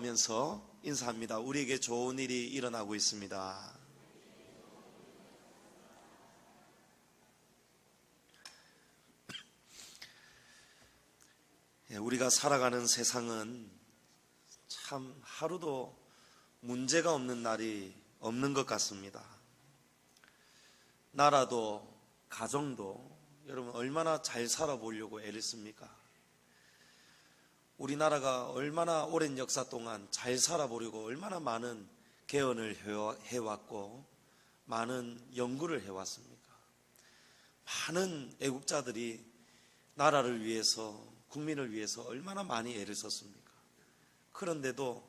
기도하면서 인사합니다. 우리에게 좋은 일이 일어나고 있습니다. 우리가 살아가는 세상은 참 하루도 문제가 없는 날이 없는 것 같습니다. 나라도 가정도 여러분 얼마나 잘 살아보려고 애를 씁니까? 우리나라가 얼마나 오랜 역사 동안 잘 살아보려고 얼마나 많은 개헌을 해왔고 많은 연구를 해왔습니까? 많은 애국자들이 나라를 위해서 국민을 위해서 얼마나 많이 애를 썼습니까? 그런데도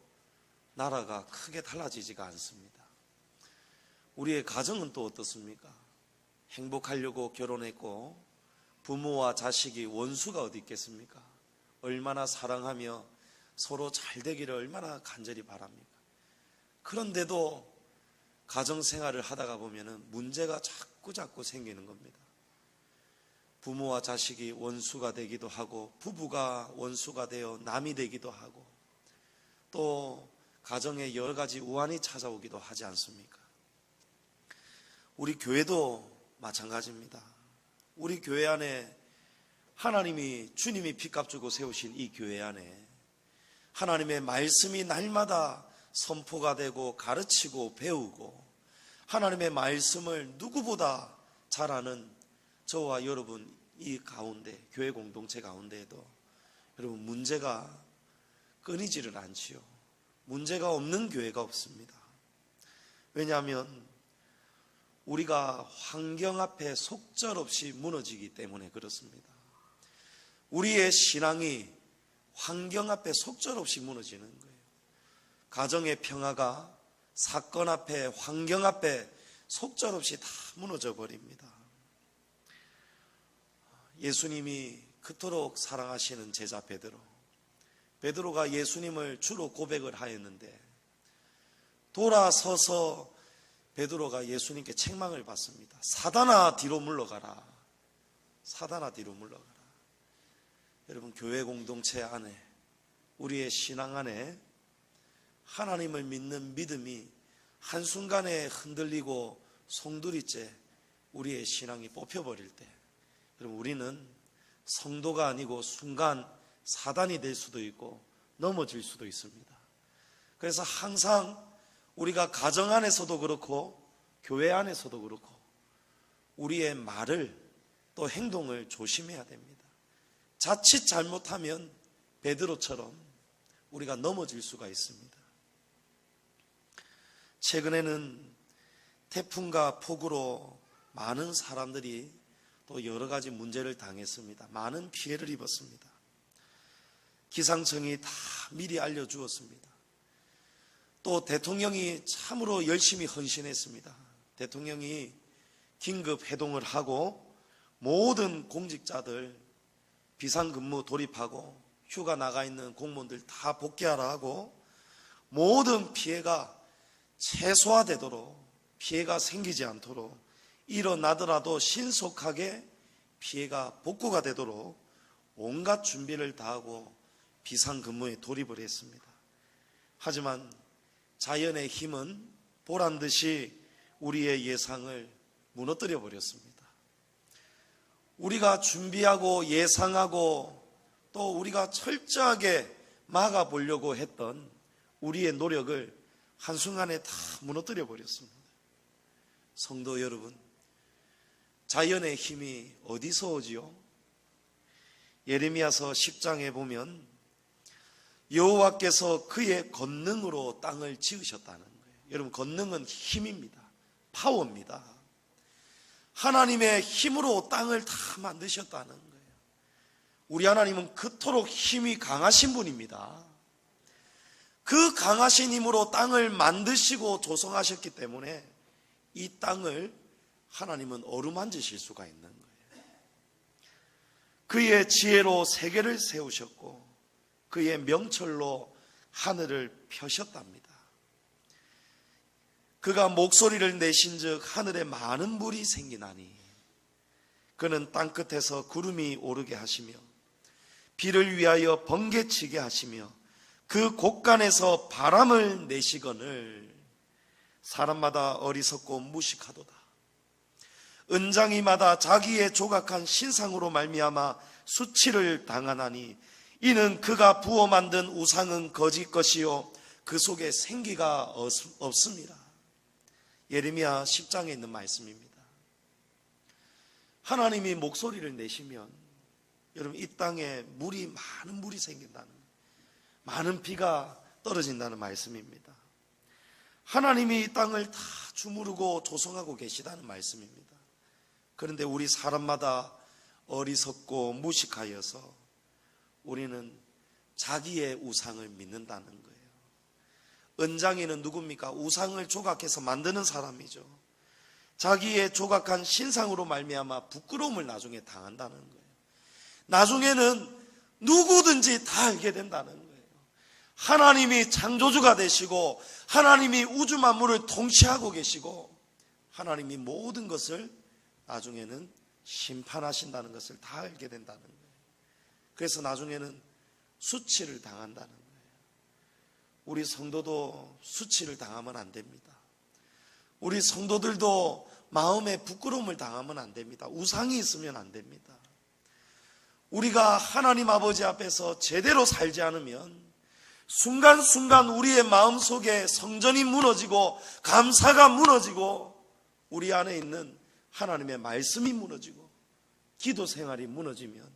나라가 크게 달라지지가 않습니다. 우리의 가정은 또 어떻습니까? 행복하려고 결혼했고 부모와 자식이 원수가 어디 있겠습니까? 얼마나 사랑하며 서로 잘 되기를 얼마나 간절히 바랍니까? 그런데도 가정생활을 하다가 보면은 문제가 자꾸 생기는 겁니다. 부모와 자식이 원수가 되기도 하고 부부가 원수가 되어 남이 되기도 하고 또 가정에 여러 가지 우환이 찾아오기도 하지 않습니까? 우리 교회도 마찬가지입니다. 우리 교회 안에 하나님이 주님이 피값 주고 세우신 이 교회 안에 하나님의 말씀이 날마다 선포가 되고 가르치고 배우고 하나님의 말씀을 누구보다 잘 아는 저와 여러분 이 가운데 교회 공동체 가운데에도 여러분 문제가 끊이지를 않지요. 문제가 없는 교회가 없습니다. 왜냐하면 우리가 환경 앞에 속절없이 무너지기 때문에 그렇습니다. 우리의 신앙이 환경 앞에 속절없이 무너지는 거예요. 가정의 평화가 사건 앞에 환경 앞에 속절없이 다 무너져 버립니다. 예수님이 그토록 사랑하시는 제자 베드로가 예수님을 주로 고백을 하였는데 돌아서서 베드로가 예수님께 책망을 받습니다. 사단아 뒤로 물러가라. 사단아 뒤로 물러가라. 여러분 교회 공동체 안에 우리의 신앙 안에 하나님을 믿는 믿음이 한순간에 흔들리고 송두리째 우리의 신앙이 뽑혀버릴 때 여러분 우리는 성도가 아니고 순간 사단이 될 수도 있고 넘어질 수도 있습니다. 그래서 항상 우리가 가정 안에서도 그렇고 교회 안에서도 그렇고 우리의 말을 또 행동을 조심해야 됩니다. 자칫 잘못하면 베드로처럼 우리가 넘어질 수가 있습니다. 최근에는 태풍과 폭우로 많은 사람들이 또 여러 가지 문제를 당했습니다. 많은 피해를 입었습니다. 기상청이 다 미리 알려주었습니다. 또 대통령이 참으로 열심히 헌신했습니다. 대통령이 긴급 회동을 하고 모든 공직자들 비상근무 돌입하고 휴가 나가 있는 공무원들 다 복귀하라 하고 모든 피해가 최소화되도록 피해가 생기지 않도록 일어나더라도 신속하게 피해가 복구가 되도록 온갖 준비를 다하고 비상근무에 돌입을 했습니다. 하지만 자연의 힘은 보란듯이 우리의 예상을 무너뜨려 버렸습니다. 우리가 준비하고 예상하고 또 우리가 철저하게 막아보려고 했던 우리의 노력을 한순간에 다 무너뜨려 버렸습니다. 성도 여러분, 자연의 힘이 어디서 오지요? 예레미야서 10장에 보면 여호와께서 그의 권능으로 땅을 지으셨다는 거예요. 여러분, 권능은 힘입니다. 파워입니다. 하나님의 힘으로 땅을 다 만드셨다는 거예요. 우리 하나님은 그토록 힘이 강하신 분입니다. 그 강하신 힘으로 땅을 만드시고 조성하셨기 때문에 이 땅을 하나님은 어루만지실 수가 있는 거예요. 그의 지혜로 세계를 세우셨고 그의 명철로 하늘을 펴셨답니다. 그가 목소리를 내신즉 하늘에 많은 물이 생기나니 그는 땅끝에서 구름이 오르게 하시며 비를 위하여 번개치게 하시며 그 곳간에서 바람을 내시거늘 사람마다 어리석고 무식하도다. 은장이마다 자기의 조각한 신상으로 말미암아 수치를 당하나니 이는 그가 부어 만든 우상은 거짓 것이요 그 속에 생기가 없습니다. 예레미야 10장에 있는 말씀입니다. 하나님이 목소리를 내시면 여러분 이 땅에 많은 물이 생긴다는 거예요. 많은 비가 떨어진다는 말씀입니다. 하나님이 이 땅을 다 주무르고 조성하고 계시다는 말씀입니다. 그런데 우리 사람마다 어리석고 무식하여서 우리는 자기의 우상을 믿는다는 거예요. 은장이는 누굽니까? 우상을 조각해서 만드는 사람이죠. 자기의 조각한 신상으로 말미암아 부끄러움을 나중에 당한다는 거예요. 나중에는 누구든지 다 알게 된다는 거예요. 하나님이 창조주가 되시고 하나님이 우주 만물을 통치하고 계시고 하나님이 모든 것을 나중에는 심판하신다는 것을 다 알게 된다는 거예요. 그래서 나중에는 수치를 당한다는 거예요. 우리 성도도 수치를 당하면 안 됩니다. 우리 성도들도 마음에 부끄러움을 당하면 안 됩니다. 우상이 있으면 안 됩니다. 우리가 하나님 아버지 앞에서 제대로 살지 않으면 순간순간 우리의 마음속에 성전이 무너지고 감사가 무너지고 우리 안에 있는 하나님의 말씀이 무너지고 기도 생활이 무너지면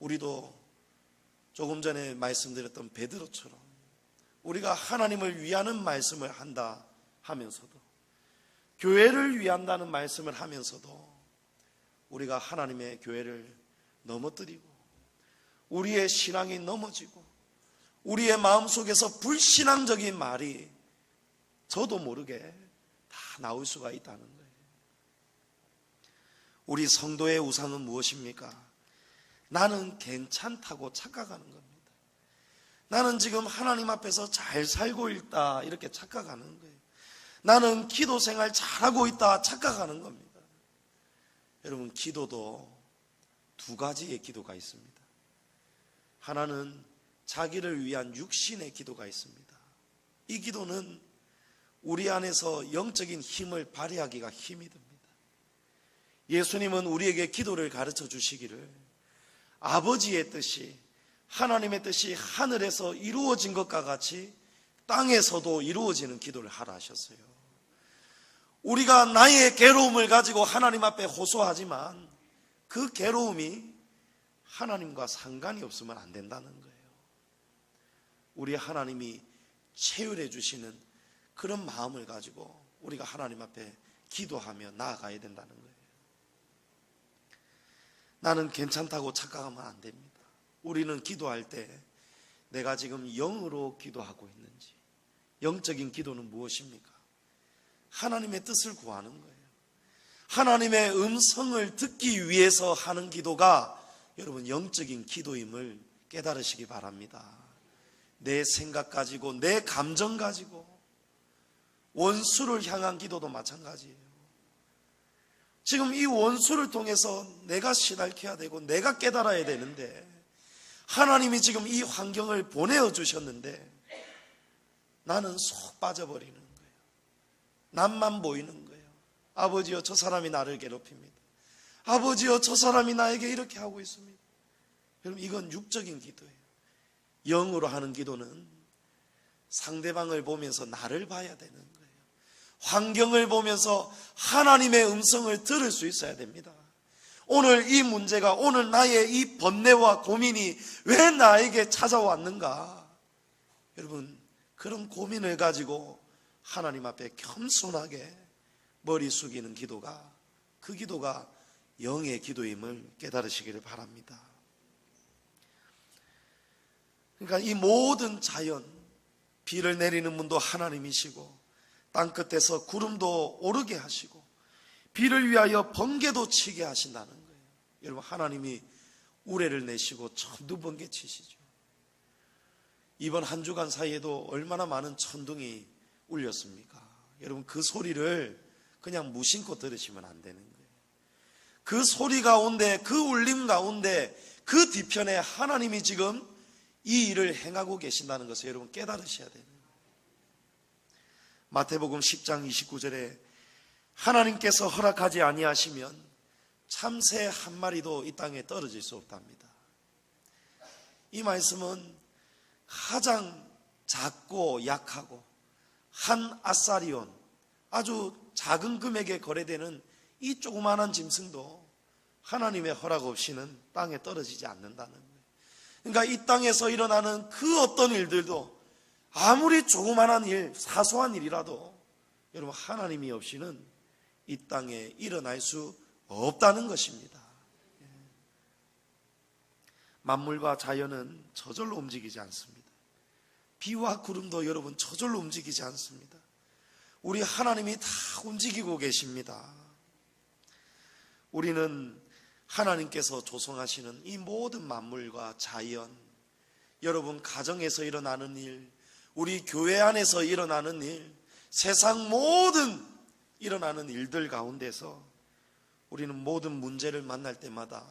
우리도 조금 전에 말씀드렸던 베드로처럼 우리가 하나님을 위하는 말씀을 한다 하면서도 교회를 위한다는 말씀을 하면서도 우리가 하나님의 교회를 넘어뜨리고 우리의 신앙이 넘어지고 우리의 마음속에서 불신앙적인 말이 저도 모르게 다 나올 수가 있다는 거예요. 우리 성도의 우상은 무엇입니까? 나는 괜찮다고 착각하는 겁니다. 나는 지금 하나님 앞에서 잘 살고 있다 이렇게 착각하는 거예요. 나는 기도 생활 잘하고 있다 착각하는 겁니다. 여러분, 기도도 두 가지의 기도가 있습니다. 하나는 자기를 위한 육신의 기도가 있습니다. 이 기도는 우리 안에서 영적인 힘을 발휘하기가 힘이 듭니다. 예수님은 우리에게 기도를 가르쳐 주시기를 아버지의 뜻이, 하나님의 뜻이 하늘에서 이루어진 것과 같이 땅에서도 이루어지는 기도를 하라 하셨어요. 우리가 나의 괴로움을 가지고 하나님 앞에 호소하지만 그 괴로움이 하나님과 상관이 없으면 안 된다는 거예요. 우리 하나님이 체휼해 주시는 그런 마음을 가지고 우리가 하나님 앞에 기도하며 나아가야 된다는 거예요. 나는 괜찮다고 착각하면 안 됩니다. 우리는 기도할 때 내가 지금 영으로 기도하고 있는지, 영적인 기도는 무엇입니까? 하나님의 뜻을 구하는 거예요. 하나님의 음성을 듣기 위해서 하는 기도가 여러분 영적인 기도임을 깨달으시기 바랍니다. 내 생각 가지고 내 감정 가지고 원수를 향한 기도도 마찬가지예요. 지금 이 원수를 통해서 내가 시달켜야 되고 내가 깨달아야 되는데 하나님이 지금 이 환경을 보내어 주셨는데 나는 쏙 빠져버리는 거예요. 남만 보이는 거예요. 아버지여, 저 사람이 나를 괴롭힙니다. 아버지여, 저 사람이 나에게 이렇게 하고 있습니다. 여러분, 이건 육적인 기도예요. 영으로 하는 기도는 상대방을 보면서 나를 봐야 되는 거예요. 환경을 보면서 하나님의 음성을 들을 수 있어야 됩니다. 오늘 이 문제가, 오늘 나의 이 번뇌와 고민이 왜 나에게 찾아왔는가? 여러분, 그런 고민을 가지고 하나님 앞에 겸손하게 머리 숙이는 기도가, 그 기도가 영의 기도임을 깨달으시기를 바랍니다. 그러니까 이 모든 자연, 비를 내리는 분도 하나님이시고 땅끝에서 구름도 오르게 하시고 비를 위하여 번개도 치게 하신다는 거예요. 여러분, 하나님이 우레를 내시고 천둥 번개 치시죠. 이번 한 주간 사이에도 얼마나 많은 천둥이 울렸습니까? 여러분, 그 소리를 그냥 무심코 들으시면 안 되는 거예요. 그 소리 가운데, 그 울림 가운데, 그 뒤편에 하나님이 지금 이 일을 행하고 계신다는 것을 여러분 깨달으셔야 돼요. 마태복음 10장 29절에 하나님께서 허락하지 아니하시면 참새 한 마리도 이 땅에 떨어질 수 없답니다. 이 말씀은 가장 작고 약하고 한 아사리온, 아주 작은 금액에 거래되는 이 조그마한 짐승도 하나님의 허락 없이는 땅에 떨어지지 않는다는 거예요. 그러니까 이 땅에서 일어나는 그 어떤 일들도 아무리 조그마한 일, 사소한 일이라도 여러분 하나님이 없이는 이 땅에 일어날 수 없다는 것입니다. 만물과 자연은 저절로 움직이지 않습니다. 비와 구름도 여러분 저절로 움직이지 않습니다. 우리 하나님이 다 움직이고 계십니다. 우리는 하나님께서 조성하시는 이 모든 만물과 자연, 여러분 가정에서 일어나는 일, 우리 교회 안에서 일어나는 일, 세상 모든 일어나는 일들 가운데서 우리는 모든 문제를 만날 때마다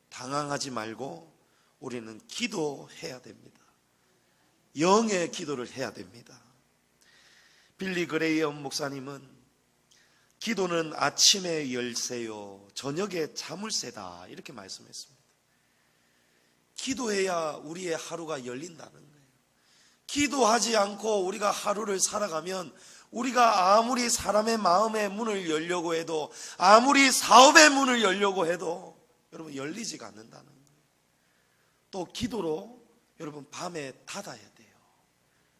당황하지 말고 우리는 기도해야 됩니다. 영의 기도를 해야 됩니다. 빌리 그레이엄 목사님은 기도는 아침의 열쇠요 저녁에 자물쇠다 이렇게 말씀했습니다. 기도해야 우리의 하루가 열린다는 거예요. 기도하지 않고 우리가 하루를 살아가면 우리가 아무리 사람의 마음의 문을 열려고 해도, 아무리 사업의 문을 열려고 해도 여러분 열리지가 않는다는 거예요. 또 기도로 여러분 밤에 닫아야 돼요.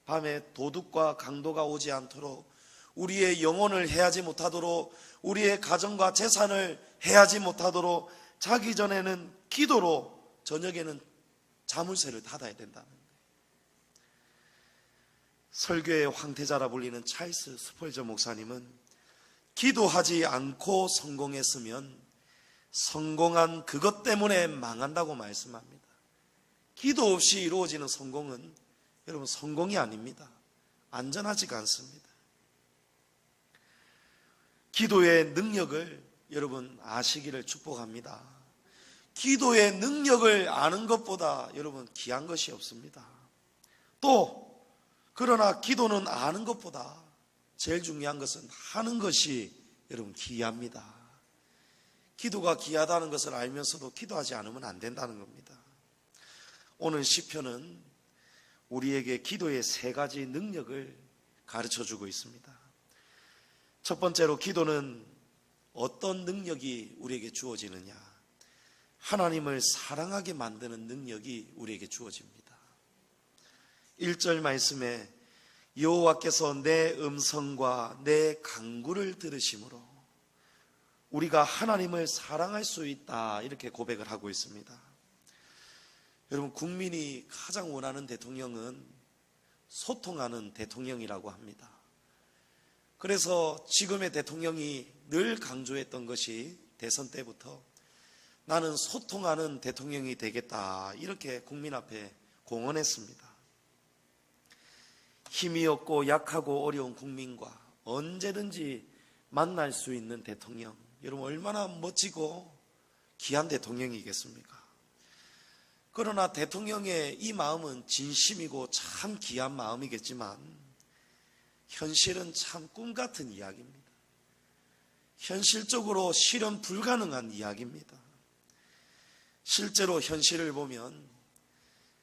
밤에 도둑과 강도가 오지 않도록, 우리의 영혼을 해하지 못하도록, 우리의 가정과 재산을 해하지 못하도록 자기 전에는 기도로, 저녁에는 자물쇠를 닫아야 된다는 거예요. 설교의 황태자라 불리는 찰스 스펄저 목사님은 기도하지 않고 성공했으면 성공한 그것 때문에 망한다고 말씀합니다. 기도 없이 이루어지는 성공은 여러분 성공이 아닙니다. 안전하지가 않습니다. 기도의 능력을 여러분 아시기를 축복합니다. 기도의 능력을 아는 것보다 여러분 귀한 것이 없습니다. 또 그러나 기도는 아는 것보다 제일 중요한 것은 하는 것이 여러분 귀합니다. 기도가 귀하다는 것을 알면서도 기도하지 않으면 안 된다는 겁니다. 오늘 시편은 우리에게 기도의 세 가지 능력을 가르쳐주고 있습니다. 첫 번째로 기도는 어떤 능력이 우리에게 주어지느냐? 하나님을 사랑하게 만드는 능력이 우리에게 주어집니다. 1절 말씀에 여호와께서 내 음성과 내 간구를 들으심으로 우리가 하나님을 사랑할 수 있다 이렇게 고백을 하고 있습니다. 여러분 국민이 가장 원하는 대통령은 소통하는 대통령이라고 합니다. 그래서 지금의 대통령이 늘 강조했던 것이 대선 때부터 나는 소통하는 대통령이 되겠다 이렇게 국민 앞에 공언했습니다. 힘이 없고 약하고 어려운 국민과 언제든지 만날 수 있는 대통령, 여러분 얼마나 멋지고 귀한 대통령이겠습니까? 그러나 대통령의 이 마음은 진심이고 참 귀한 마음이겠지만 현실은 참 꿈같은 이야기입니다. 현실적으로 실현 불가능한 이야기입니다. 실제로 현실을 보면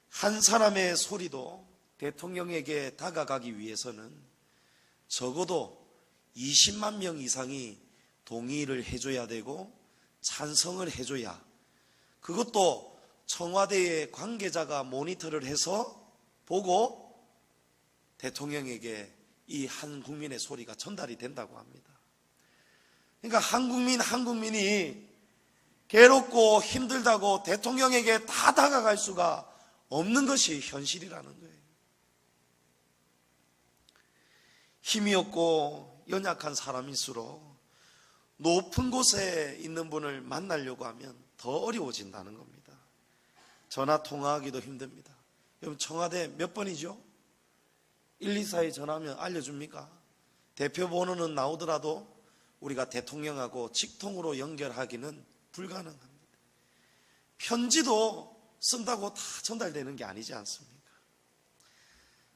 한 사람의 소리도 대통령에게 다가가기 위해서는 적어도 20만 명 이상이 동의를 해줘야 되고 찬성을 해줘야, 그것도 청와대의 관계자가 모니터를 해서 보고 대통령에게 이 한 국민의 소리가 전달이 된다고 합니다. 그러니까 한 국민이 괴롭고 힘들다고 대통령에게 다 다가갈 수가 없는 것이 현실이라는 거예요. 힘이 없고 연약한 사람일수록 높은 곳에 있는 분을 만나려고 하면 더 어려워진다는 겁니다. 전화 통화하기도 힘듭니다. 여러분 청와대 몇 번이죠? 124에 전화하면 알려줍니까? 대표 번호는 나오더라도 우리가 대통령하고 직통으로 연결하기는 불가능합니다. 편지도 쓴다고 다 전달되는 게 아니지 않습니까?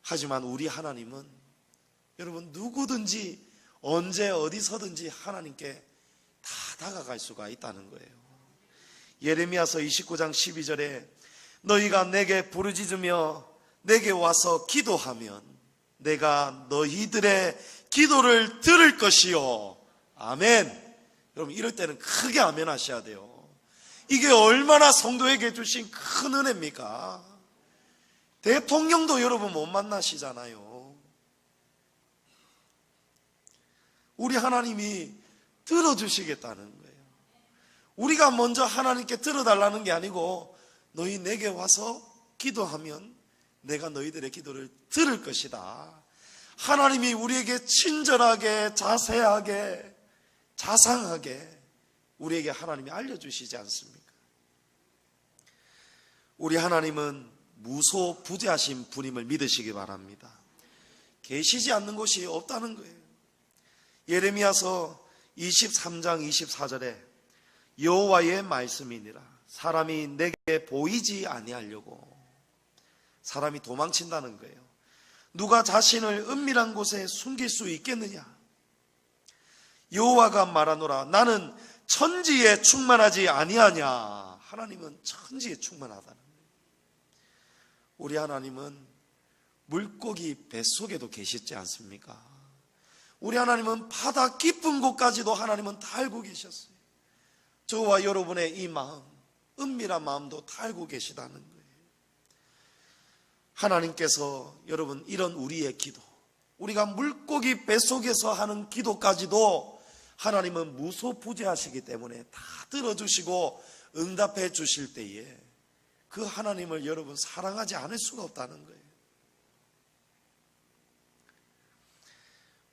하지만 우리 하나님은 여러분 누구든지 언제 어디서든지 하나님께 다 다가갈 수가 있다는 거예요. 예레미야서 29장 12절에 너희가 내게 부르짖으며 내게 와서 기도하면 내가 너희들의 기도를 들을 것이요. 아멘. 여러분 이럴 때는 크게 아멘 하셔야 돼요. 이게 얼마나 성도에게 주신 큰 은혜입니까? 대통령도 여러분 못 만나시잖아요. 우리 하나님이 들어주시겠다는 거예요. 우리가 먼저 하나님께 들어달라는 게 아니고 너희 내게 와서 기도하면 내가 너희들의 기도를 들을 것이다. 하나님이 우리에게 친절하게 자세하게 자상하게 우리에게 하나님이 알려주시지 않습니까? 우리 하나님은 무소부재하신 분임을 믿으시기 바랍니다. 계시지 않는 곳이 없다는 거예요. 예레미야서 23장 24절에 여호와의 말씀이니라 사람이 내게 보이지 아니하려고. 사람이 도망친다는 거예요. 누가 자신을 은밀한 곳에 숨길 수 있겠느냐? 여호와가 말하노라 나는 천지에 충만하지 아니하냐. 하나님은 천지에 충만하다는 거예요. 우리 하나님은 물고기 뱃속에도 계시지 않습니까? 우리 하나님은 바다 깊은 곳까지도 하나님은 다 알고 계셨어요. 저와 여러분의 이 마음, 은밀한 마음도 다 알고 계시다는 거예요. 하나님께서 여러분 이런 우리의 기도, 우리가 물고기 뱃속에서 하는 기도까지도 하나님은 무소부재하시기 때문에 다 들어주시고 응답해 주실 때에 그 하나님을 여러분 사랑하지 않을 수가 없다는 거예요.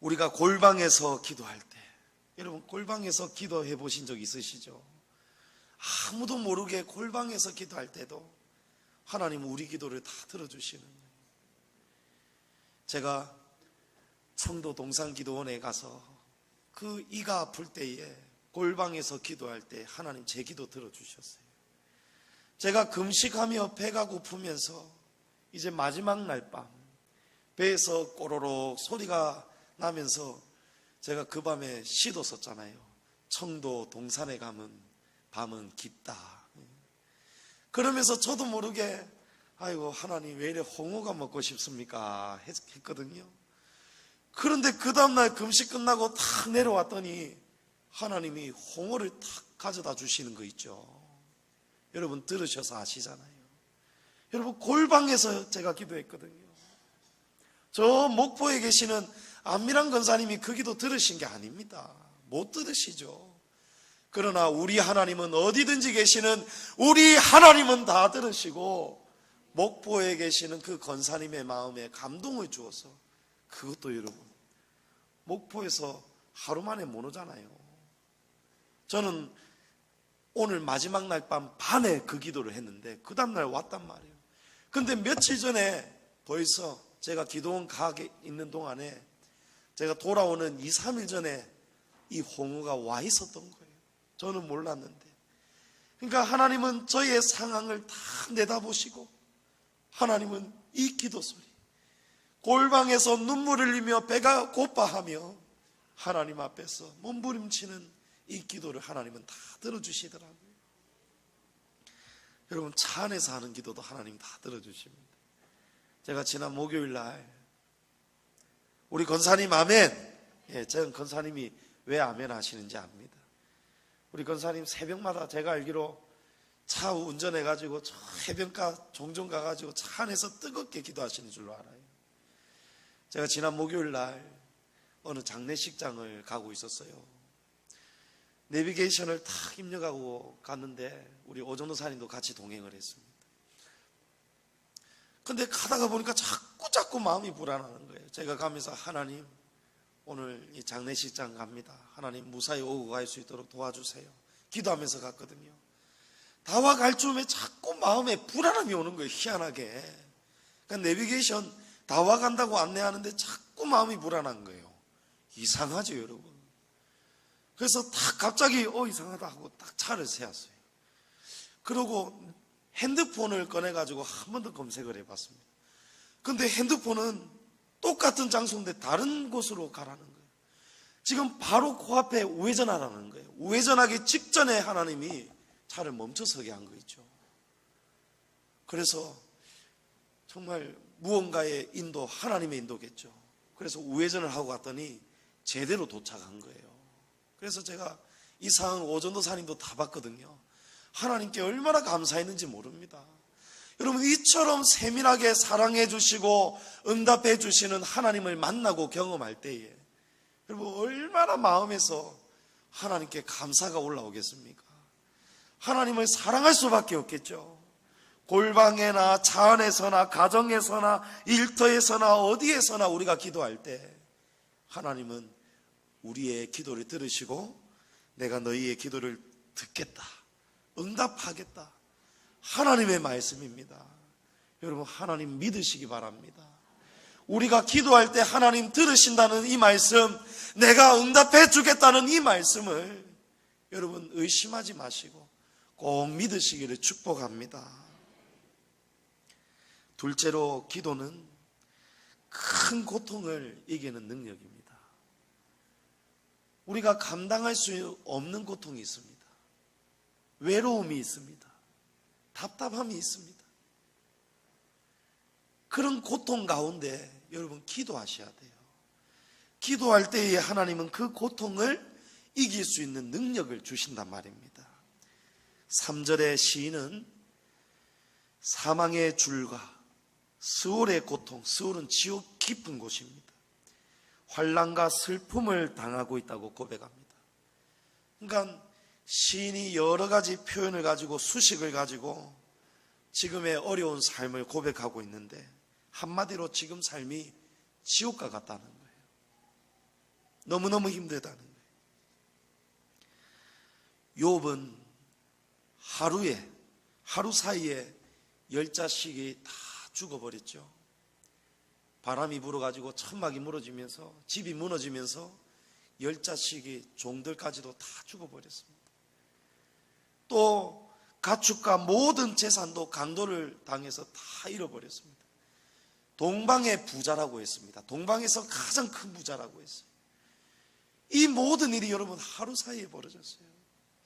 우리가 골방에서 기도할 때, 여러분 골방에서 기도해 보신 적 있으시죠? 아무도 모르게 골방에서 기도할 때도 하나님은 우리 기도를 다 들어주시는 거예요. 제가 청도 동산기도원에 가서 그 이가 아플 때에 골방에서 기도할 때 하나님 제 기도 들어주셨어요. 제가 금식하며 배가 고프면서 이제 마지막 날 밤 배에서 꼬로록 소리가 나면서 제가 그 밤에 시도 썼잖아요. 청도 동산에 가면 밤은 깊다. 그러면서 저도 모르게 아이고 하나님 왜 이래 홍어가 먹고 싶습니까? 했거든요. 그런데 그 다음날 금식 끝나고 탁 내려왔더니 하나님이 홍어를 탁 가져다 주시는 거 있죠. 여러분 들으셔서 아시잖아요. 여러분 골방에서 제가 기도했거든요. 저 목포에 계시는 안미란 권사님이 그 기도 들으신 게 아닙니다. 못 들으시죠. 그러나 우리 하나님은 어디든지 계시는 우리 하나님은 다 들으시고 목포에 계시는 그 권사님의 마음에 감동을 주어서 그것도 여러분 목포에서 하루 만에 못 오잖아요. 저는 오늘 마지막 날 밤 밤에 그 기도를 했는데 그 다음날 왔단 말이에요. 근데 며칠 전에 벌써 제가 기도원 가 있는 동안에 제가 돌아오는 2, 3일 전에 이 홍어가 와 있었던 거예요. 저는 몰랐는데. 그러니까 하나님은 저의 상황을 다 내다보시고 하나님은 이 기도 소리, 골방에서 눈물을 흘리며 배가 고파하며 하나님 앞에서 몸부림치는 이 기도를 하나님은 다 들어주시더라고요. 여러분 차 안에서 하는 기도도 하나님 다 들어주십니다. 제가 지난 목요일 날 우리 권사님 아멘. 예, 저는 권사님이 왜 아멘 하시는지 압니다. 우리 권사님 새벽마다 제가 알기로 차 운전해가지고 저 해변가 종종 가가지고 차 안에서 뜨겁게 기도하시는 줄로 알아요. 제가 지난 목요일 날 어느 장례식장을 가고 있었어요. 내비게이션을 탁 입력하고 갔는데 우리 오정도사님도 같이 동행을 했습니다. 근데 가다가 보니까 자꾸 마음이 불안하는 거예요. 제가 가면서 하나님 오늘 이 장례식장 갑니다. 하나님 무사히 오고 갈 수 있도록 도와주세요. 기도하면서 갔거든요. 다와 갈 쯤에 자꾸 마음에 불안함이 오는 거예요. 희한하게. 그러니까 내비게이션 다와 간다고 안내하는데 자꾸 마음이 불안한 거예요. 이상하죠 여러분. 그래서 딱 갑자기 이상하다 하고 딱 차를 세웠어요. 그러고 핸드폰을 꺼내가지고 한 번 더 검색을 해봤습니다. 근데 핸드폰은 똑같은 장소인데 다른 곳으로 가라는 거예요. 지금 바로 코앞에 우회전하라는 거예요. 우회전하기 직전에 하나님이 차를 멈춰서게 한 거 있죠. 그래서 정말 무언가의 인도, 하나님의 인도겠죠. 그래서 우회전을 하고 갔더니 제대로 도착한 거예요. 그래서 제가 이 상황 오전도사님도 다 봤거든요. 하나님께 얼마나 감사했는지 모릅니다. 여러분, 이처럼 세밀하게 사랑해 주시고 응답해 주시는 하나님을 만나고 경험할 때에 여러분 얼마나 마음에서 하나님께 감사가 올라오겠습니까? 하나님을 사랑할 수밖에 없겠죠. 골방에나 차 안에서나 가정에서나 일터에서나 어디에서나 우리가 기도할 때 하나님은 우리의 기도를 들으시고 내가 너희의 기도를 듣겠다, 응답하겠다, 하나님의 말씀입니다. 여러분, 하나님 믿으시기 바랍니다. 우리가 기도할 때 하나님 들으신다는 이 말씀, 내가 응답해 주겠다는 이 말씀을 여러분 의심하지 마시고 꼭 믿으시기를 축복합니다. 둘째로, 기도는 큰 고통을 이기는 능력입니다. 우리가 감당할 수 없는 고통이 있습니다. 외로움이 있습니다. 답답함이 있습니다. 그런 고통 가운데 여러분 기도하셔야 돼요. 기도할 때에 하나님은 그 고통을 이길 수 있는 능력을 주신단 말입니다. 3절의 시인은 사망의 줄과 스올의 고통, 스올은 지옥 깊은 곳입니다. 환난과 슬픔을 당하고 있다고 고백합니다. 그러니까 시인이 여러 가지 표현을 가지고 수식을 가지고 지금의 어려운 삶을 고백하고 있는데 한마디로 지금 삶이 지옥과 같다는 거예요. 너무너무 힘들다는 거예요. 욥은 하루 사이에 10자식이 다 죽어버렸죠. 바람이 불어가지고 천막이 무너지면서 집이 무너지면서 10자식이 종들까지도 다 죽어버렸습니다. 또 가축과 모든 재산도 강도를 당해서 다 잃어버렸습니다. 동방의 부자라고 했습니다. 동방에서 가장 큰 부자라고 했어요. 이 모든 일이 여러분 하루 사이에 벌어졌어요.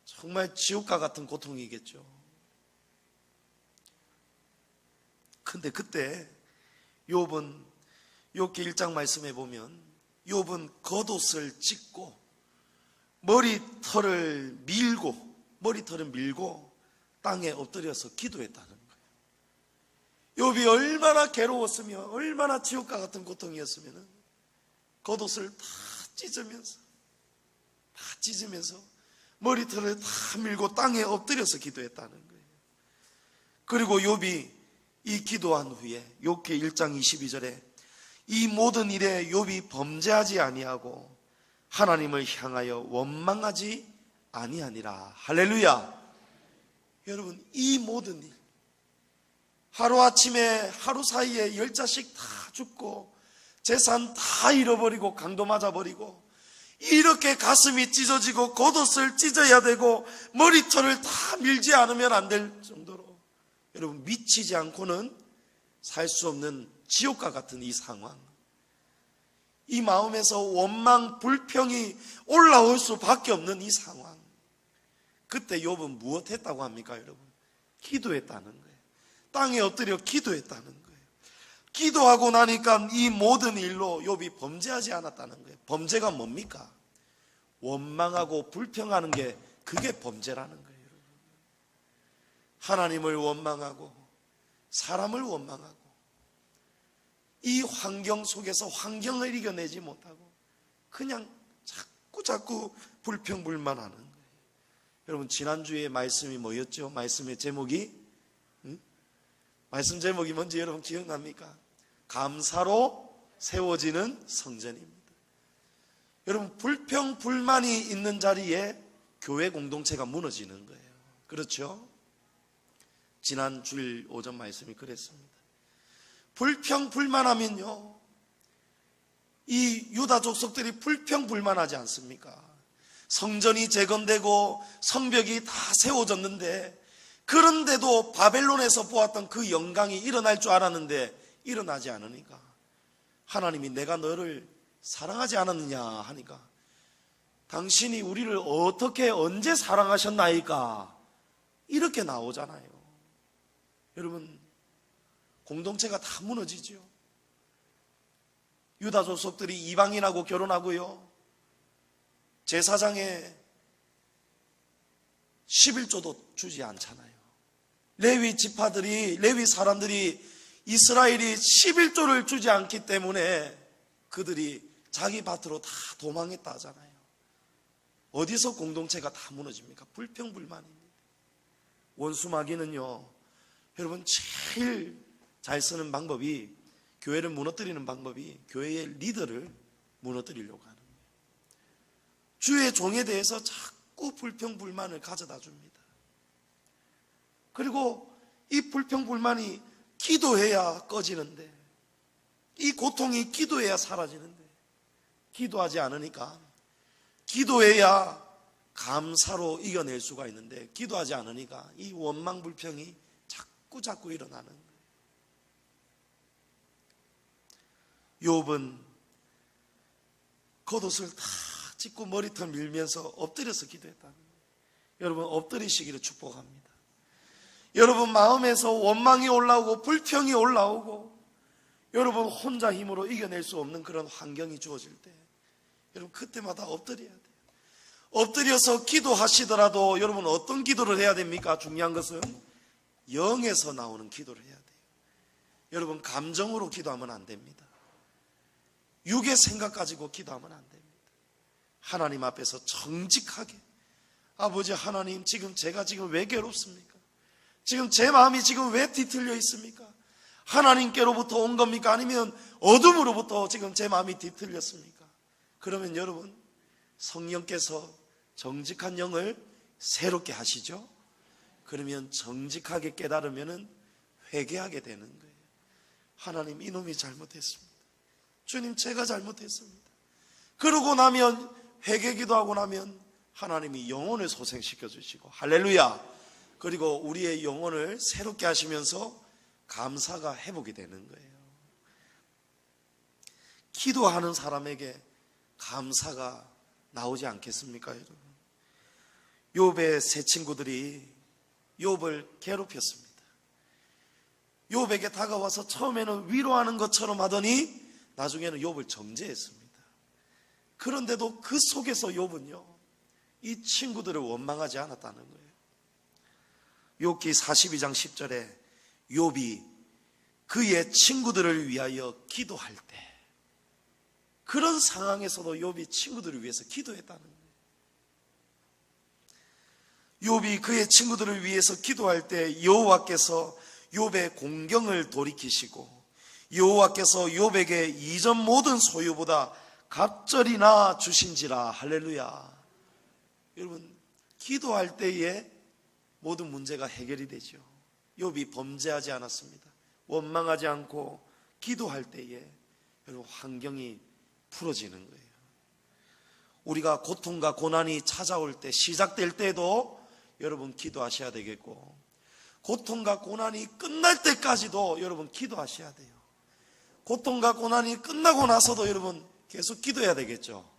정말 지옥과 같은 고통이겠죠. 근데 그때 욥은 욥기 1장 말씀해 보면 욥은 겉옷을 찢고 머리털을 밀고 땅에 엎드려서 기도했다는 거예요. 욥이 얼마나 괴로웠으면, 얼마나 지옥과 같은 고통이었으면 겉옷을 다 찢으면서 머리털을 다 밀고 땅에 엎드려서 기도했다는 거예요. 그리고 욥이 이 기도한 후에 욥기 1장 22절에 이 모든 일에 욥이 범죄하지 아니하고 하나님을 향하여 원망하지 아니하니라. 할렐루야. 여러분, 이 모든 일, 하루아침에 하루 사이에 10자씩 다 죽고 재산 다 잃어버리고 강도 맞아버리고 이렇게 가슴이 찢어지고 겉옷을 찢어야 되고 머리털을 다 밀지 않으면 안 될 정도로 여러분 미치지 않고는 살 수 없는 지옥과 같은 이 상황, 이 마음에서 원망, 불평이 올라올 수밖에 없는 이 상황, 그때 욥은 무엇했다고 합니까 여러분? 기도했다는 거예요. 땅에 엎드려 기도했다는 거예요. 기도하고 나니까 이 모든 일로 욥이 범죄하지 않았다는 거예요. 범죄가 뭡니까? 원망하고 불평하는 게 그게 범죄라는 거예요. 하나님을 원망하고 사람을 원망하고 이 환경 속에서 환경을 이겨내지 못하고 그냥 자꾸 불평불만하는 거예요. 여러분, 지난주에 말씀이 뭐였죠? 말씀의 제목이 말씀 제목이 뭔지 여러분 기억납니까? 감사로 세워지는 성전입니다. 여러분, 불평불만이 있는 자리에 교회 공동체가 무너지는 거예요. 그렇죠? 지난 주일 오전 말씀이 그랬습니다. 불평불만하면요, 이 유다 족속들이 불평불만하지 않습니까? 성전이 재건되고 성벽이 다 세워졌는데 그런데도 바벨론에서 보았던 그 영광이 일어날 줄 알았는데 일어나지 않으니까 하나님이 내가 너를 사랑하지 않았느냐 하니까 당신이 우리를 어떻게 언제 사랑하셨나이까 이렇게 나오잖아요. 여러분, 공동체가 다 무너지죠. 유다 족속들이 이방인하고 결혼하고요, 제사장에 11조도 주지 않잖아요. 레위 지파들이, 레위 사람들이 이스라엘이 11조를 주지 않기 때문에 그들이 자기 밭으로 다 도망했다 하잖아요. 어디서 공동체가 다 무너집니까? 불평불만입니다. 원수마귀는요, 여러분, 제일 잘 쓰는 방법이, 교회를 무너뜨리는 방법이 교회의 리더를 무너뜨리려고 하는 거예요. 주의 종에 대해서 자꾸 불평불만을 가져다 줍니다. 그리고 이 불평불만이 기도해야 꺼지는데, 이 고통이 기도해야 사라지는데, 기도하지 않으니까, 기도해야 감사로 이겨낼 수가 있는데 기도하지 않으니까 이 원망 불평이 자꾸 일어나는 거예요. 욥은 겉옷을 다 찢고 머리털 밀면서 엎드려서 기도했다는 거예요. 여러분, 엎드리시기를 축복합니다. 여러분, 마음에서 원망이 올라오고 불평이 올라오고 여러분 혼자 힘으로 이겨낼 수 없는 그런 환경이 주어질 때 여러분, 그때마다 엎드려야 돼요. 엎드려서 기도하시더라도 여러분 어떤 기도를 해야 됩니까? 중요한 것은 영에서 나오는 기도를 해야 돼요. 여러분, 감정으로 기도하면 안 됩니다. 육의 생각 가지고 기도하면 안 됩니다. 하나님 앞에서 정직하게, 아버지 하나님, 제가 지금 왜 괴롭습니까? 지금 제 마음이 지금 왜 뒤틀려 있습니까? 하나님께로부터 온 겁니까? 아니면 어둠으로부터 지금 제 마음이 뒤틀렸습니까? 그러면 여러분, 성령께서 정직한 영을 새롭게 하시죠. 그러면 정직하게 깨달으면 회개하게 되는 거예요. 하나님, 이놈이 잘못했습니다. 주님, 제가 잘못했습니다. 그러고 나면, 회개기도 하고 나면 하나님이 영혼을 소생시켜 주시고, 할렐루야. 그리고 우리의 영혼을 새롭게 하시면서 감사가 회복이 되는 거예요. 기도하는 사람에게 감사가 나오지 않겠습니까, 여러분? 욥의 세 친구들이 욥을 괴롭혔습니다. 욥에게 다가와서 처음에는 위로하는 것처럼 하더니 나중에는 욥을 정죄했습니다. 그런데도 그 속에서 욥은요, 이 친구들을 원망하지 않았다는 거예요. 욥기 42장 10절에 욥이 그의 친구들을 위하여 기도할 때, 그런 상황에서도 욥이 친구들을 위해서 기도했다는 거예요. 욥이 그의 친구들을 위해서 기도할 때 여호와께서 욥의 공경을 돌이키시고 여호와께서 욥에게 이전 모든 소유보다 갑절이나 주신지라. 할렐루야. 여러분, 기도할 때에 모든 문제가 해결이 되죠. 욥이 범죄하지 않았습니다. 원망하지 않고 기도할 때에 여러분, 환경이 풀어지는 거예요. 우리가 고통과 고난이 찾아올 때, 시작될 때도 여러분 기도하셔야 되겠고, 고통과 고난이 끝날 때까지도 여러분 기도하셔야 돼요. 고통과 고난이 끝나고 나서도 여러분 계속 기도해야 되겠죠.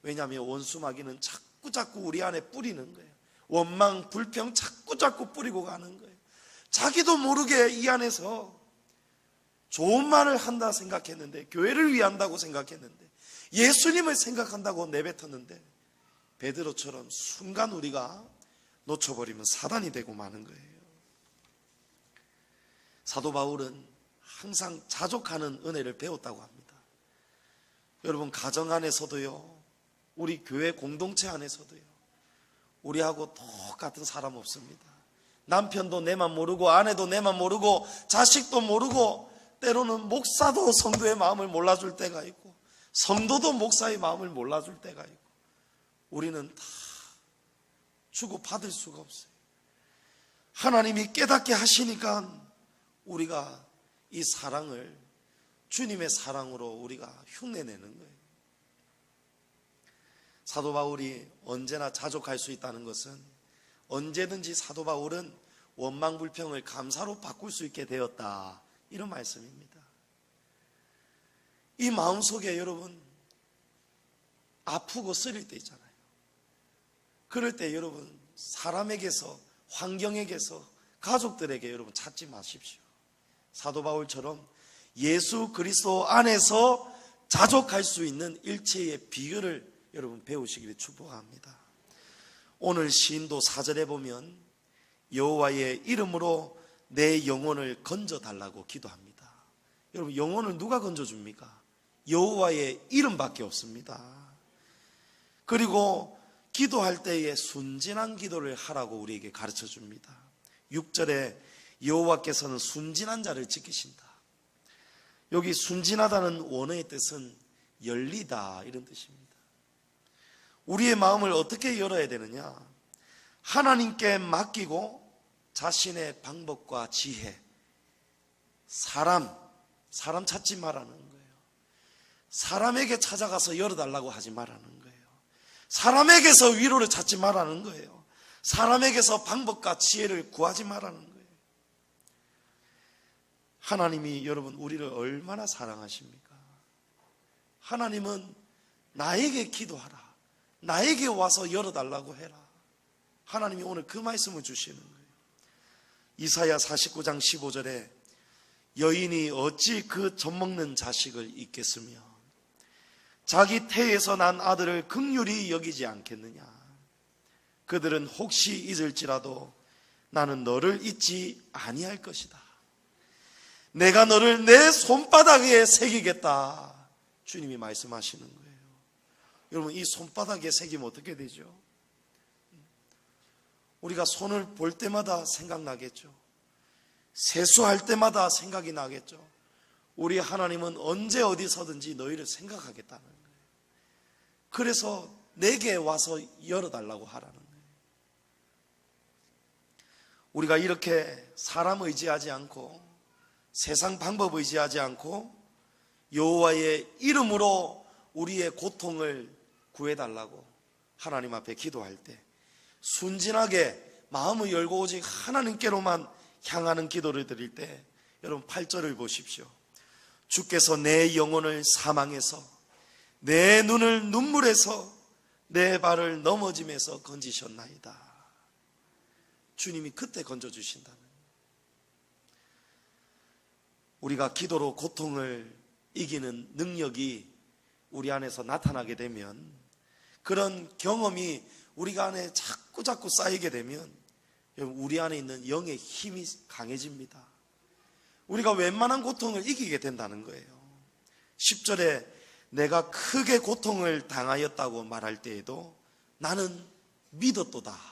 왜냐하면 원수마귀는 자꾸 우리 안에 뿌리는 거예요. 원망, 불평 자꾸 뿌리고 가는 거예요. 자기도 모르게 이 안에서 좋은 말을 한다 생각했는데, 교회를 위한다고 생각했는데, 예수님을 생각한다고 내뱉었는데, 베드로처럼 순간 우리가 놓쳐버리면 사단이 되고 마는 거예요. 사도 바울은 항상 자족하는 은혜를 배웠다고 합니다. 여러분, 가정 안에서도요, 우리 교회 공동체 안에서도요, 우리하고 똑같은 사람 없습니다. 남편도 내만 모르고, 아내도 내만 모르고, 자식도 모르고, 때로는 목사도 성도의 마음을 몰라줄 때가 있고, 성도도 목사의 마음을 몰라줄 때가 있고, 우리는 다 주고 받을 수가 없어요. 하나님이 깨닫게 하시니까 우리가 이 사랑을 주님의 사랑으로 우리가 흉내내는 거예요. 사도 바울이 언제나 자족할 수 있다는 것은, 언제든지 사도 바울은 원망불평을 감사로 바꿀 수 있게 되었다, 이런 말씀입니다. 이 마음속에 여러분 아프고 쓰릴 때 있잖아요. 그럴 때 여러분 사람에게서, 환경에게서, 가족들에게 여러분 찾지 마십시오. 사도 바울처럼 예수 그리스도 안에서 자족할 수 있는 일체의 비결을 여러분 배우시기를 축복합니다. 오늘 시인도 4절에 보면 여호와의 이름으로 내 영혼을 건져달라고 기도합니다. 여러분 영혼을 누가 건져줍니까? 여호와의 이름밖에 없습니다. 그리고 기도할 때에 순진한 기도를 하라고 우리에게 가르쳐 줍니다. 6절에 여호와께서는 순진한 자를 지키신다. 여기 순진하다는 원어의 뜻은 열리다, 이런 뜻입니다. 우리의 마음을 어떻게 열어야 되느냐? 하나님께 맡기고 자신의 방법과 지혜, 사람 찾지 말라는 거예요. 사람에게 찾아가서 열어달라고 하지 말라는 거예요. 사람에게서 위로를 찾지 말라는 거예요. 사람에게서 방법과 지혜를 구하지 말라는 거예요. 하나님이 여러분 우리를 얼마나 사랑하십니까? 하나님은 나에게 기도하라, 나에게 와서 열어달라고 해라. 하나님이 오늘 그 말씀을 주시는 거예요. 이사야 49장 15절에 여인이 어찌 그 젖먹는 자식을 잊겠으며 자기 태에서 난 아들을 긍휼히 여기지 않겠느냐. 그들은 혹시 잊을지라도 나는 너를 잊지 아니할 것이다. 내가 너를 내 손바닥에 새기겠다, 주님이 말씀하시는 거예요. 여러분 이 손바닥에 새기면 어떻게 되죠? 우리가 손을 볼 때마다 생각나겠죠. 세수할 때마다 생각이 나겠죠. 우리 하나님은 언제 어디서든지 너희를 생각하겠다는 거예요. 그래서 내게 와서 열어달라고 하라는 거예요. 우리가 이렇게 사람 의지하지 않고 세상 방법 의지하지 않고 여호와의 이름으로 우리의 고통을 구해달라고 하나님 앞에 기도할 때 순진하게 마음을 열고 오직 하나님께로만 향하는 기도를 드릴 때 여러분 8절을 보십시오. 주께서 내 영혼을 사망에서 내 눈을 눈물에서 내 발을 넘어짐에서 건지셨나이다. 주님이 그때 건져주신다는, 우리가 기도로 고통을 이기는 능력이 우리 안에서 나타나게 되면, 그런 경험이 우리가 안에 자꾸 쌓이게 되면 우리 안에 있는 영의 힘이 강해집니다. 우리가 웬만한 고통을 이기게 된다는 거예요. 10절에 내가 크게 고통을 당하였다고 말할 때에도 나는 믿었도다.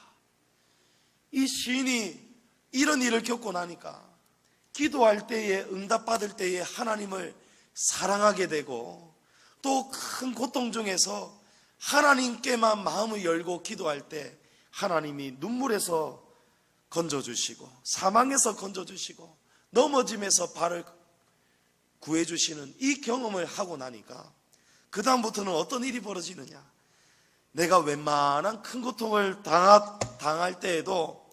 이 시인이 이런 일을 겪고 나니까 기도할 때에, 응답받을 때에 하나님을 사랑하게 되고, 또 큰 고통 중에서 하나님께만 마음을 열고 기도할 때 하나님이 눈물에서 건져주시고 사망에서 건져주시고 넘어짐에서 발을 구해주시는 이 경험을 하고 나니까 그 다음부터는 어떤 일이 벌어지느냐? 내가 웬만한 큰 고통을 당할 때에도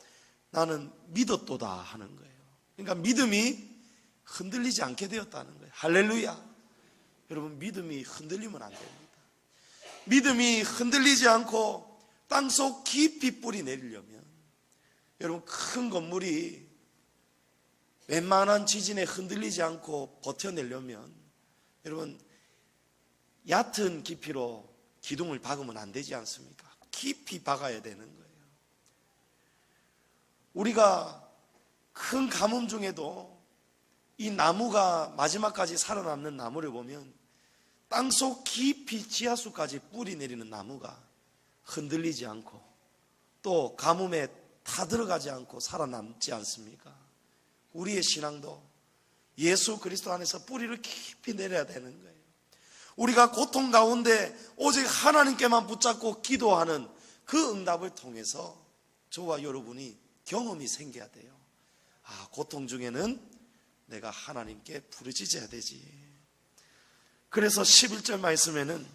나는 믿었도다 하는 거예요. 그러니까 믿음이 흔들리지 않게 되었다는 거예요. 할렐루야. 여러분 믿음이 흔들리면 안 됩니다. 믿음이 흔들리지 않고 땅속 깊이 뿌리 내리려면, 여러분 큰 건물이 웬만한 지진에 흔들리지 않고 버텨내려면 여러분 얕은 깊이로 기둥을 박으면 안 되지 않습니까? 깊이 박아야 되는 거예요. 우리가 큰 가뭄 중에도 이 나무가 마지막까지 살아남는 나무를 보면 땅속 깊이 지하수까지 뿌리 내리는 나무가 흔들리지 않고 또 가뭄에 타들어가지 않고 살아남지 않습니까? 우리의 신앙도 예수 그리스도 안에서 뿌리를 깊이 내려야 되는 거예요. 우리가 고통 가운데 오직 하나님께만 붙잡고 기도하는 그 응답을 통해서 저와 여러분이 경험이 생겨야 돼요. 아, 고통 중에는 내가 하나님께 부르짖어야 되지. 그래서 11절 말씀에는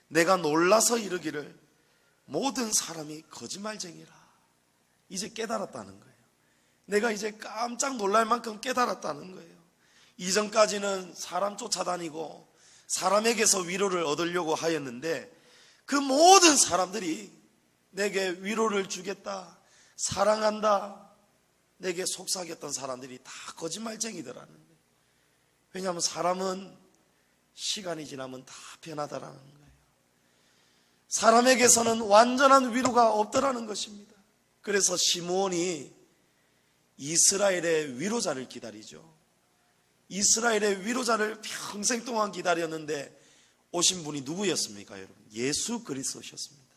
내가 놀라서 이르기를 모든 사람이 거짓말쟁이라, 이제 깨달았다는 거예요. 내가 이제 깜짝 놀랄 만큼 깨달았다는 거예요. 이전까지는 사람 쫓아다니고 사람에게서 위로를 얻으려고 하였는데 그 모든 사람들이 내게 위로를 주겠다, 사랑한다, 내게 속삭였던 사람들이 다 거짓말쟁이더라는 거예요. 왜냐하면 사람은 시간이 지나면 다 변하더라는 거예요. 사람에게서는 완전한 위로가 없더라는 것입니다. 그래서 시므온이 이스라엘의 위로자를 기다리죠. 이스라엘의 위로자를 평생 동안 기다렸는데 오신 분이 누구였습니까, 여러분? 예수 그리스도셨습니다.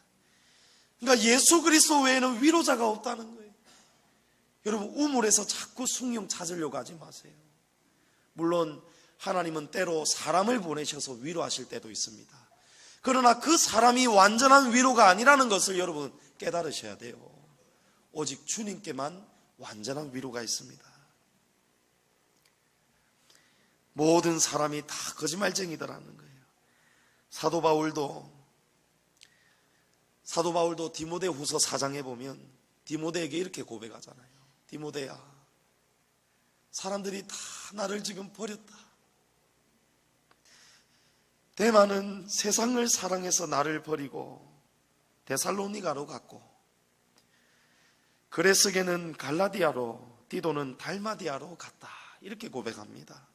그러니까 예수 그리스도 외에는 위로자가 없다는 거예요. 여러분, 우물에서 자꾸 숭늉 찾으려고 하지 마세요. 물론 하나님은 때로 사람을 보내셔서 위로하실 때도 있습니다. 그러나 그 사람이 완전한 위로가 아니라는 것을 여러분 깨달으셔야 돼요. 오직 주님께만 완전한 위로가 있습니다. 모든 사람이 다 거짓말쟁이더라는 거예요. 사도 바울도 디모데후서 4장에 보면 디모데에게 이렇게 고백하잖아요. 디모데야, 사람들이 다 나를 지금 버렸다. 데마는 세상을 사랑해서 나를 버리고 데살로니가로 갔고, 그레스게는 갈라디아로, 디도는 달마디아로 갔다. 이렇게 고백합니다.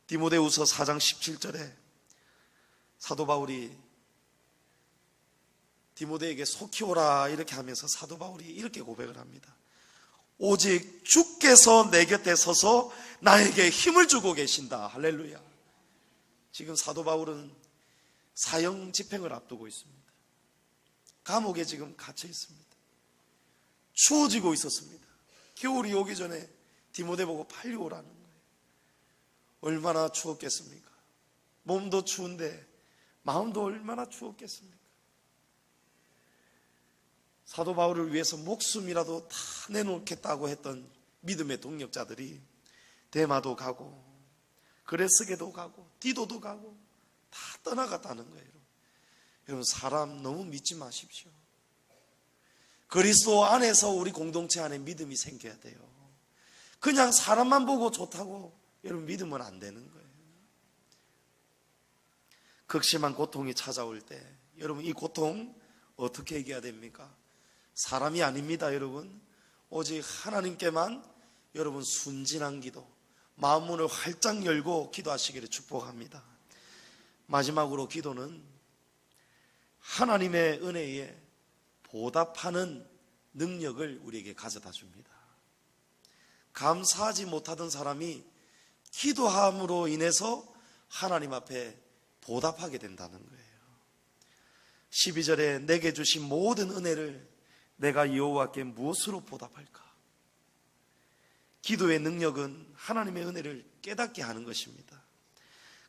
디모데후서 4장 17절에 사도 바울이 디모데에게 속히 오라 이렇게 하면서 사도 바울이 이렇게 고백을 합니다. 오직 주께서 내 곁에 서서 나에게 힘을 주고 계신다. 할렐루야. 지금 사도 바울은 사형 집행을 앞두고 있습니다. 감옥에 지금 갇혀 있습니다. 추워지고 있었습니다. 겨울이 오기 전에 디모데 보고 빨리 오라는 거예요. 얼마나 추웠겠습니까? 몸도 추운데 마음도 얼마나 추웠겠습니까? 사도 바울을 위해서 목숨이라도 다 내놓겠다고 했던 믿음의 동력자들이 데마도 가고 그레스게도 가고 디도도 가고 다 떠나갔다는 거예요. 여러분, 사람 너무 믿지 마십시오. 그리스도 안에서 우리 공동체 안에 믿음이 생겨야 돼요. 그냥 사람만 보고 좋다고 여러분 믿으면 안 되는 거예요. 극심한 고통이 찾아올 때 여러분, 이 고통 어떻게 얘기해야 됩니까? 사람이 아닙니다, 여러분. 오직 하나님께만 여러분 순진한 기도, 마음문을 활짝 열고 기도하시기를 축복합니다. 마지막으로 기도는 하나님의 은혜에 보답하는 능력을 우리에게 가져다 줍니다. 감사하지 못하던 사람이 기도함으로 인해서 하나님 앞에 보답하게 된다는 거예요. 12절에 내게 주신 모든 은혜를 내가 여호와께 무엇으로 보답할까? 기도의 능력은 하나님의 은혜를 깨닫게 하는 것입니다.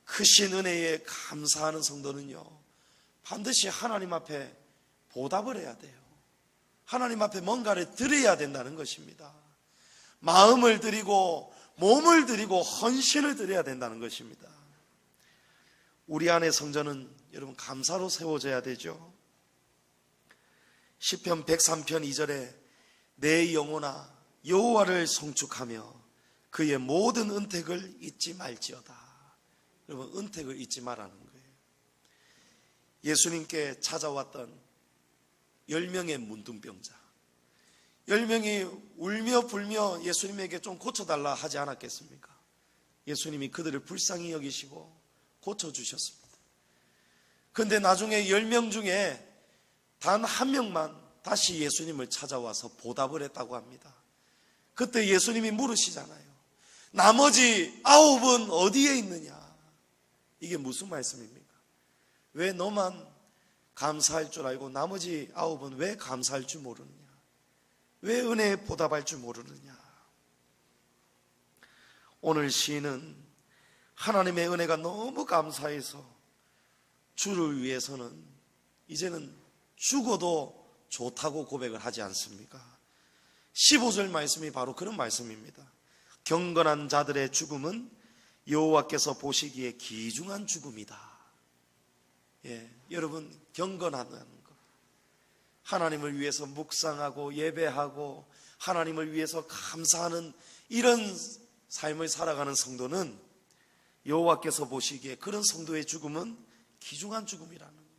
크신 은혜에 감사하는 성도는요, 반드시 하나님 앞에 보답을 해야 돼요. 하나님 앞에 뭔가를 드려야 된다는 것입니다. 마음을 드리고 몸을 드리고 헌신을 드려야 된다는 것입니다. 우리 안의 성전은 여러분 감사로 세워져야 되죠. 시편 103편 2절에 내 영혼아 여호와를 송축하며 그의 모든 은택을 잊지 말지어다. 여러분, 은택을 잊지 말라는 거예요. 예수님께 찾아왔던 10명의 문둥병자, 10명이 울며 불며 예수님에게 좀 고쳐달라 하지 않았겠습니까? 예수님이 그들을 불쌍히 여기시고 고쳐주셨습니다. 그런데 나중에 10명 중에 단 한 명만 다시 예수님을 찾아와서 보답을 했다고 합니다. 그때 예수님이 물으시잖아요. 나머지 9은 어디에 있느냐? 이게 무슨 말씀입니까? 왜 너만 감사할 줄 알고 나머지 9은 왜 감사할 줄 모르느냐? 왜 은혜에 보답할 줄 모르느냐? 오늘 시인은 하나님의 은혜가 너무 감사해서 주를 위해서는 이제는 죽어도 좋다고 고백을 하지 않습니까? 15절 말씀이 바로 그런 말씀입니다. 경건한 자들의 죽음은 여호와께서 보시기에 귀중한 죽음이다. 여러분, 경건하다는 것, 하나님을 위해서 묵상하고 예배하고 하나님을 위해서 감사하는 이런 삶을 살아가는 성도는 여호와께서 보시기에 그런 성도의 죽음은 귀중한 죽음이라는 거예요.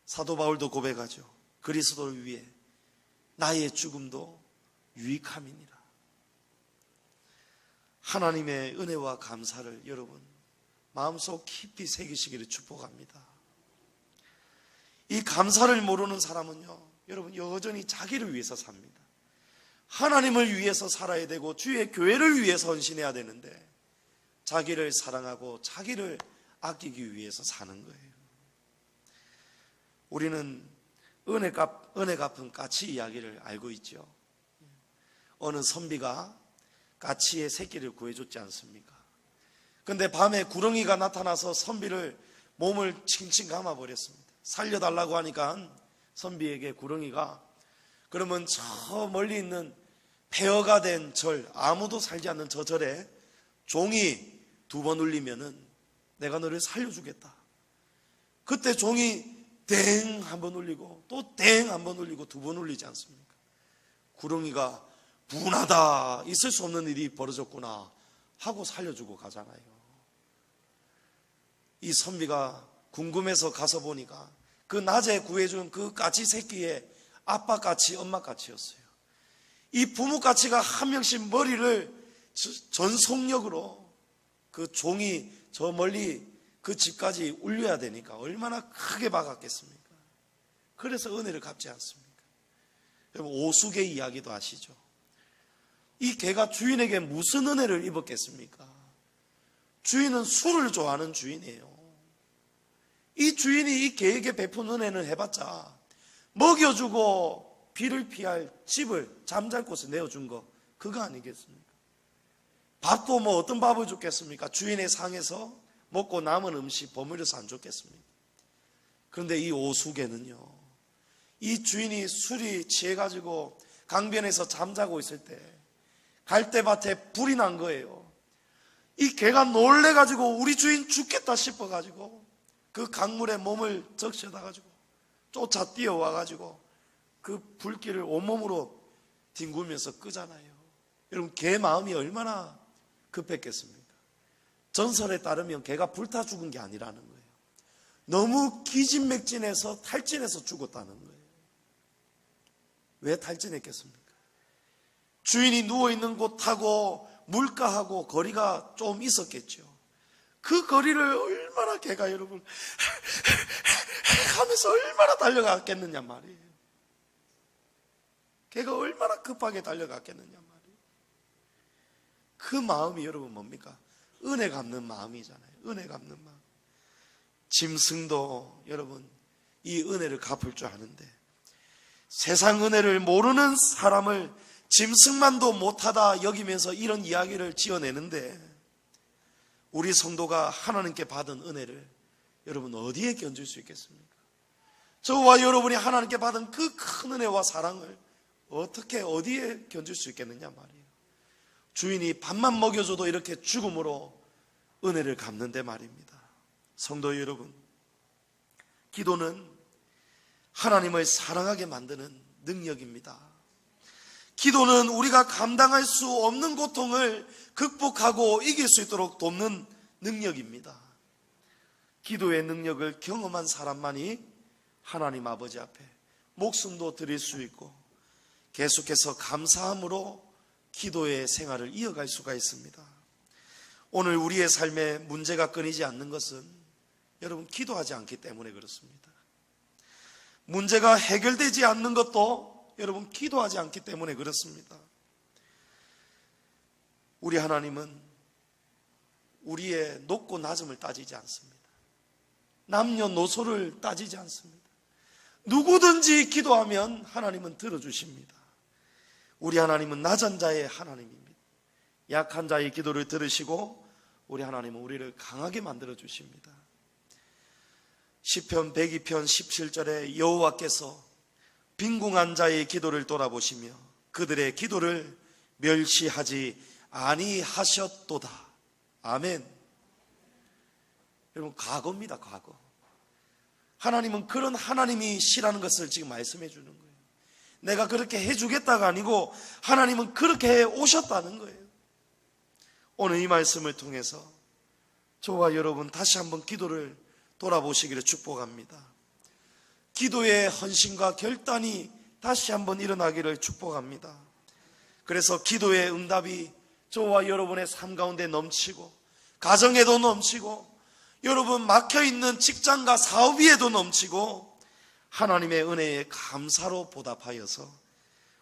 사도 바울도 고백하죠. 그리스도를 위해 나의 죽음도 유익함이니라. 하나님의 은혜와 감사를 여러분 마음속 깊이 새기시기를 축복합니다. 이 감사를 모르는 사람은요, 여러분 여전히 자기를 위해서 삽니다. 하나님을 위해서 살아야 되고 주의 교회를 위해서 헌신해야 되는데 자기를 사랑하고 자기를 아끼기 위해서 사는 거예요. 우리는 은혜 갚은 까치 이야기를 알고 있죠. 어느 선비가 까치의 새끼를 구해줬지 않습니까? 근데 밤에 구렁이가 나타나서 선비를 몸을 칭칭 감아버렸습니다. 살려달라고 하니까 선비에게 구렁이가 그러면 저 멀리 있는 폐허가 된 절, 아무도 살지 않는 저 절에 종이 2번 울리면은 내가 너를 살려주겠다. 그때 종이 땡 한 번 울리고 또 땡 한 번 울리고 2번 울리지 않습니까? 구렁이가 분하다, 있을 수 없는 일이 벌어졌구나 하고 살려주고 가잖아요. 이 선비가 궁금해서 가서 보니까 그 낮에 구해준 그 까치 새끼의 아빠 까치, 엄마 까치였어요. 이 부모 까치가 한 명씩 머리를 전속력으로 그 종이 저 멀리 그 집까지 울려야 되니까 얼마나 크게 박았겠습니까? 그래서 은혜를 갚지 않습니까? 여러분 오수개 이야기도 아시죠? 이 개가 주인에게 무슨 은혜를 입었겠습니까? 주인은 술을 좋아하는 주인이에요. 이 주인이 이 개에게 베푼 은혜는 해봤자 먹여주고 비를 피할 집을 잠잘 곳에 내어준 거 그거 아니겠습니까? 밥도 뭐 어떤 밥을 줬겠습니까? 주인의 상에서 먹고 남은 음식 버무려서 안 줬겠습니까? 그런데 이 오수개는요, 이 주인이 술이 취해가지고 강변에서 잠자고 있을 때 갈대밭에 불이 난 거예요. 이 개가 놀래가지고 우리 주인 죽겠다 싶어가지고 그 강물에 몸을 적셔다가지고 쫓아 뛰어와가지고 그 불길을 온몸으로 뒹구면서 끄잖아요. 여러분 개 마음이 얼마나 급했겠습니까? 전설에 따르면 개가 불타 죽은 게 아니라는 거예요. 너무 기진맥진해서 탈진해서 죽었다는 거예요. 왜 탈진했겠습니까? 주인이 누워있는 곳하고 물가하고 거리가 좀 있었겠죠. 그 거리를 얼마나 개가 여러분 하면서 얼마나 달려갔겠느냐 말이에요. 개가 얼마나 급하게 달려갔겠느냐 말이에요. 그 마음이 여러분 뭡니까? 은혜 갚는 마음이잖아요. 은혜 갚는 마음. 짐승도 여러분 이 은혜를 갚을 줄 아는데 세상 은혜를 모르는 사람을 짐승만도 못하다 여기면서 이런 이야기를 지어내는데 우리 성도가 하나님께 받은 은혜를 여러분 어디에 견줄 수 있겠습니까? 저와 여러분이 하나님께 받은 그 큰 은혜와 사랑을 어떻게 어디에 견줄 수 있겠느냐 말이에요. 주인이 밥만 먹여줘도 이렇게 죽음으로 은혜를 갚는데 말입니다. 성도 여러분, 기도는 하나님을 사랑하게 만드는 능력입니다. 기도는 우리가 감당할 수 없는 고통을 극복하고 이길 수 있도록 돕는 능력입니다. 기도의 능력을 경험한 사람만이 하나님 아버지 앞에 목숨도 드릴 수 있고 계속해서 감사함으로 기도의 생활을 이어갈 수가 있습니다. 오늘 우리의 삶에 문제가 끊이지 않는 것은 여러분 기도하지 않기 때문에 그렇습니다. 문제가 해결되지 않는 것도 여러분 기도하지 않기 때문에 그렇습니다. 우리 하나님은 우리의 높고 낮음을 따지지 않습니다. 남녀노소를 따지지 않습니다. 누구든지 기도하면 하나님은 들어주십니다. 우리 하나님은 낮은 자의 하나님입니다. 약한 자의 기도를 들으시고 우리 하나님은 우리를 강하게 만들어 주십니다. 시편 102편 17절에 여호와께서 빈궁한 자의 기도를 돌아보시며 그들의 기도를 멸시하지 아니하셨도다. 아멘. 여러분 과거입니다. 과거. 하나님은 그런 하나님이시라는 것을 지금 말씀해 주는 거예요. 내가 그렇게 해주겠다가 아니고 하나님은 그렇게 해 오셨다는 거예요. 오늘 이 말씀을 통해서 저와 여러분 다시 한번 기도를 돌아보시기를 축복합니다. 기도의 헌신과 결단이 다시 한번 일어나기를 축복합니다. 그래서 기도의 응답이 저와 여러분의 삶 가운데 넘치고, 가정에도 넘치고, 여러분 막혀있는 직장과 사업 위에도 넘치고, 하나님의 은혜에 감사로 보답하여서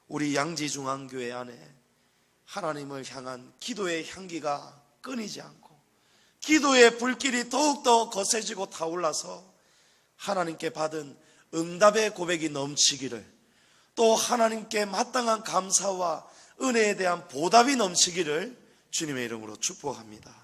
우리 양지중앙교회 안에 하나님을 향한 기도의 향기가 끊이지 않고, 기도의 불길이 더욱더 거세지고 타올라서 하나님께 받은 응답의 고백이 넘치기를, 또 하나님께 마땅한 감사와 은혜에 대한 보답이 넘치기를 주님의 이름으로 축복합니다.